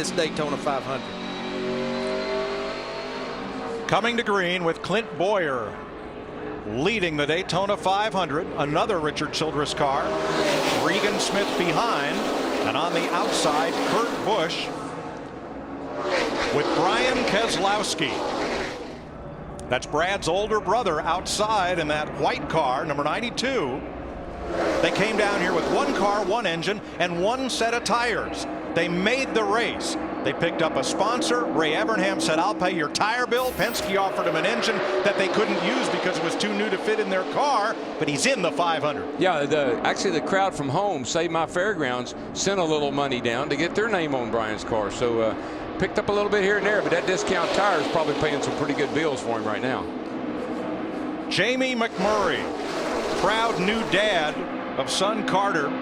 this Daytona 500. Coming to green with Clint Boyer leading the Daytona 500. Another Richard Childress car. Regan Smith behind, and on the outside Kurt Busch with Brian Keselowski. That's Brad's older brother outside in that white car, number 92. They came down here with one car, one engine, and one set of tires. They made the race. They picked up a sponsor. Ray Evernham said, "I'll pay your tire bill." Penske offered him an engine that they couldn't use because it was too new to fit in their car, but he's in the 500. Yeah, actually the crowd from home, Save My Fairgrounds, sent a little money down to get their name on Brian's car. So picked up a little bit here and there, but that discount tire is probably paying some pretty good bills for him right now. Jamie McMurray, proud new dad of son Carter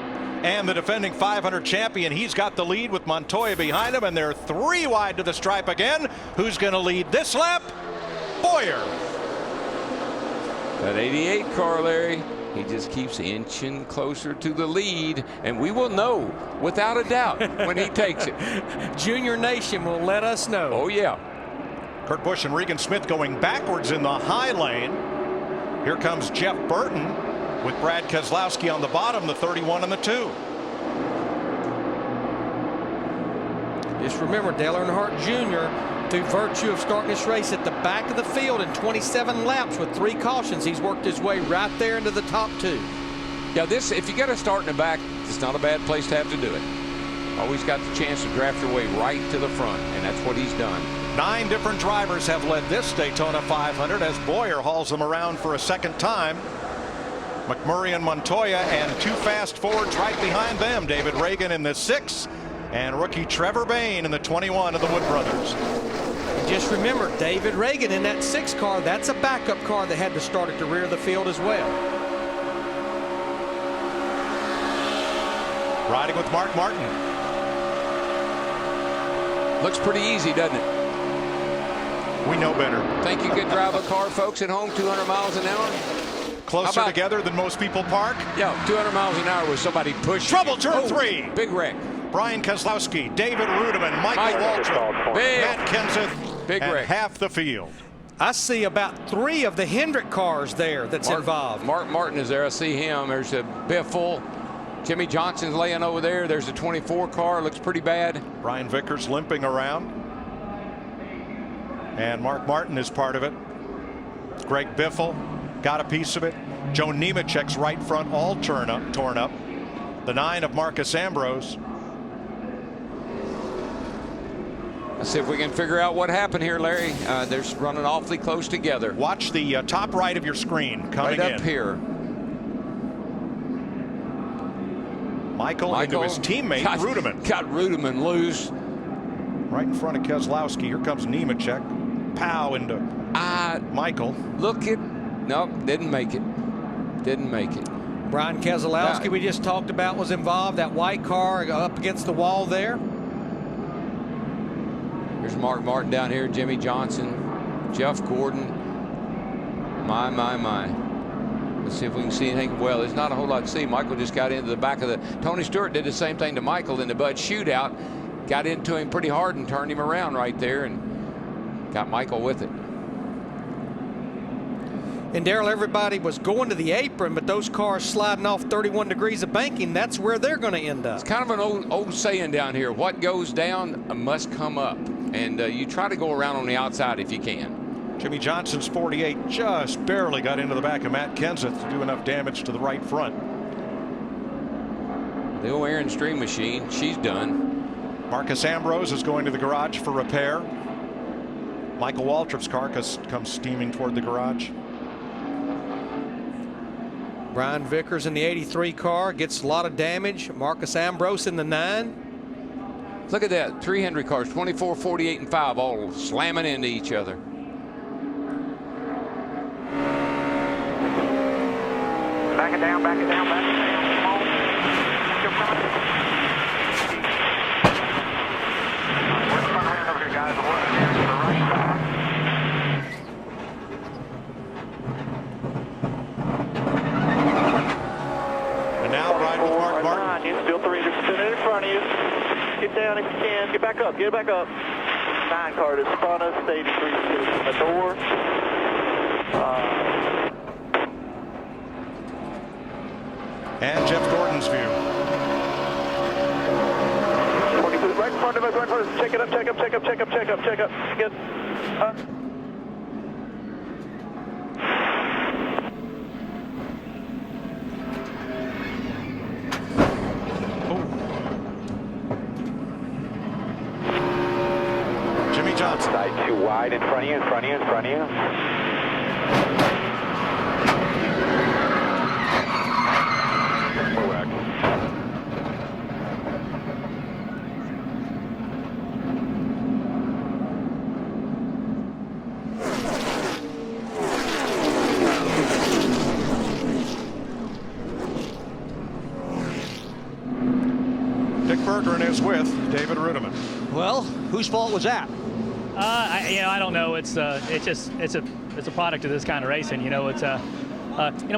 and the defending 500 champion. He's got the lead with Montoya behind him, and they're 3 wide to the stripe again. Who's going to lead this lap? Boyer. That 88 car, Larry, he just keeps inching closer to the lead, and we will know without a doubt when he takes it. Junior Nation will let us know. Oh, yeah. Kurt Busch and Regan Smith going backwards in the high lane. Here comes Jeff Burton with Brad Keselowski on the bottom, the 31 and the 2. Just remember, Dale Earnhardt Jr., through virtue of starting this race at the back of the field in 27 laps with 3 cautions, he's worked his way right there into the top 2. Yeah, this, if you got to start in the back, it's not a bad place to have to do it. Always got the chance to draft your way right to the front, and that's what he's done. 9 different drivers have led this Daytona 500 as Boyer hauls them around for a second time. McMurray and Montoya, and 2 fast forwards right behind them. David Reagan in the 6 and rookie Trevor Bayne in the 21 of the Wood brothers. And just remember, David Reagan in that 6 car, that's a backup car that had to start at the rear of the field as well. Riding with Mark Martin. Looks pretty easy, doesn't it? We know better. Think you could drive a car, folks, at home 200 miles an hour? Closer together than most people park. Yeah, 200 miles an hour with somebody pushing. Trouble, turn 3. Big wreck. Brian Keselowski, David Rudiman, Michael Waltrip, Matt Kenseth, big and wreck. half the field. I see about 3 of the Hendrick cars there that's involved. Mark Martin is there. I see him. There's a Biffle. Jimmy Johnson's laying over there. There's a 24 car. Looks pretty bad. Brian Vickers limping around. And Mark Martin is part of it. Greg Biffle got a piece of it. Joe Nemechek's right front all torn up. The 9 of Marcus Ambrose. Let's see if we can figure out what happened here, Larry. They're running awfully close together. Watch the top right of your screen coming right up in. Here. Michael into his teammate Rudiman. Got Rudiman loose. Right in front of Keselowski. Here comes Nemechek. Pow into Michael. Look at. Nope, didn't make it. Didn't make it. Brian Keselowski, we just talked about, was involved. That white car up against the wall there. There's Mark Martin down here, Jimmy Johnson, Jeff Gordon. My. Let's see if we can see anything. Well, there's not a whole lot to see. Michael just got into the back of the. Tony Stewart did the same thing to Michael in the Bud shootout. Got into him pretty hard and turned him around right there and got Michael with it. And Darrell, everybody was going to the apron, but those cars sliding off 31 degrees of banking, that's where they're going to end up. It's kind of an old saying down here. What goes down must come up. And you try to go around on the outside if you can. Jimmy Johnson's 48 just barely got into the back of Matt Kenseth to do enough damage to the right front. The old Aaron Stream machine, she's done. Marcus Ambrose is going to the garage for repair. Michael Waltrip's car comes steaming toward the garage. Brian Vickers in the 83 car gets a lot of damage. Marcus Ambrose in the 9. Look at that. 3 Hendrick cars, 24, 48, and 5, all slamming into each other. Back it down, back it down, back it down. Come on. Still coming. We're front around over here, guys. We're running here to the right side. And now ride with Mark Martin. Still 3% in front of you. Get down if you can. Get back up. Get Get back up. 9 car to spun us, stage 3 from the door. And Jeff Gordon's view. 22, right in front of us, right in front of us. Check it up, check up, check up, check up, check up, check up. Get up. Jimmy Johnson. Side 2 wide in front of you, in front of you, in front of you. Correct. Dick Bergeron is with David Rudiman. Well, whose fault was that? I don't know. It's a product of this kind of racing.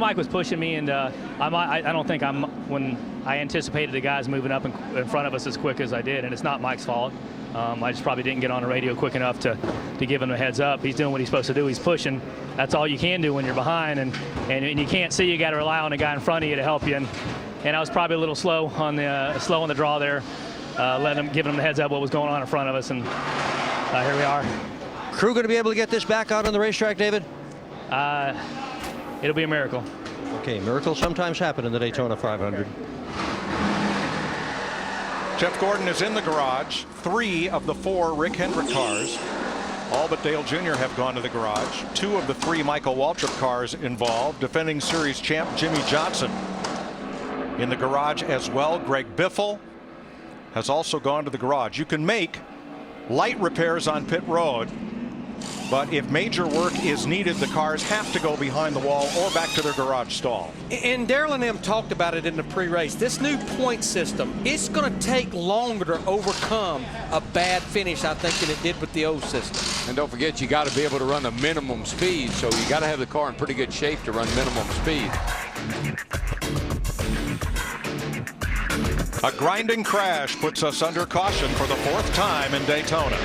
Mike was pushing me, and I don't think when I anticipated the guys moving up in front of us as quick as I did, and it's not Mike's fault. I just probably didn't get on the radio quick enough to give him a heads up. He's doing what he's supposed to do. He's pushing. That's all you can do when you're behind, and you can't see. You got to rely on the guy in front of you to help you. And I was probably a little slow on the draw there, giving him the heads up what was going on in front of us, and here we are. Crew going to be able to get this back out on the racetrack, David? It'll be a miracle. Okay, miracles sometimes happen in the Daytona 500. Jeff Gordon is in the garage. 3 of the 4 Rick Hendrick cars, all but Dale Jr., have gone to the garage. 2 of the 3 Michael Waltrip cars involved. Defending series champ Jimmy Johnson in the garage as well. Greg Biffle has also gone to the garage. You can make light repairs on pit road, but if major work is needed, the cars have to go behind the wall or back to their garage stall. And Darrell and them talked about it in the pre-race. This new point system, it's going to take longer to overcome a bad finish, I think, than it did with the old system. And don't forget, you got to be able to run the minimum speed, so you got to have the car in pretty good shape to run minimum speed. A grinding crash puts us under caution for the 4th time in Daytona.